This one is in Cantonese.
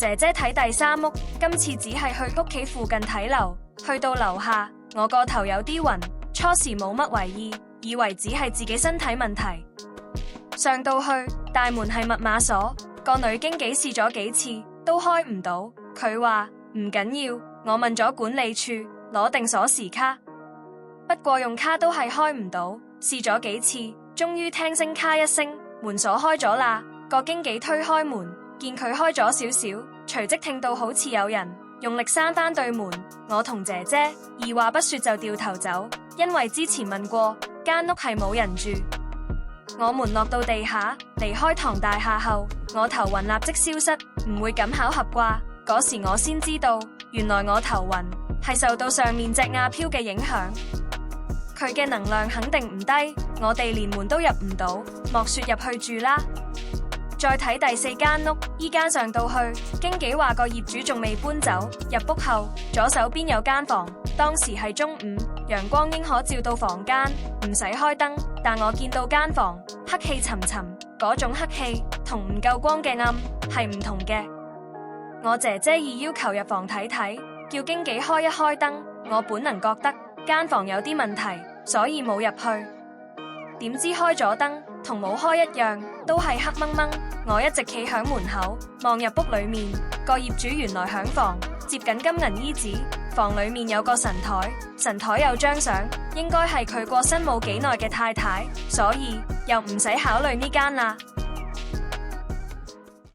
姐姐睇第三屋，今次只係去屋企附近睇樓，去到樓下，我個頭有啲暈，初時冇乜為意，以為只係自己身體問題。上到去，大門係密碼鎖，個女經紀試咗幾次都開唔到，佢話唔緊要，我問咗管理處攞定鎖匙卡，不過用卡都係開唔到，試咗幾次，終於聽聲咔一聲，門鎖開咗啦，個經紀推開門，見佢開咗少少，隨即聽到好似有人用力閂翻對門，我同姐姐二話不說就掉頭走，因為之前問過間屋係冇人住。我們落到地下，離開堂大廈後，我頭暈立即消失，唔會咁巧合啩？嗰時我先知道，原來我頭暈係受到上面隻阿飄嘅影響，佢嘅能量肯定唔低，我哋連門都入唔到，莫說入去住啦。再睇第四間屋，依家上到去，經紀話個業主仲未搬走，入屋後左手邊有間房，當時係中午，陽光應可照到房間，唔使開燈，但我見到間房黑氣沉沉，嗰種黑氣同唔夠光嘅暗係唔同嘅。我姐姐已要求入房睇睇，叫經紀開一開燈，我本能覺得間房有啲問題，所以冇入去。點知開咗燈同冇開一樣，都係黑掹掹。我一直企響門口望入屋裏面，個業主原來響房接緊金銀衣紙，房裏面有個神台，神台有張相，應該係佢過身冇幾耐嘅太太，所以又唔使考慮呢間啦。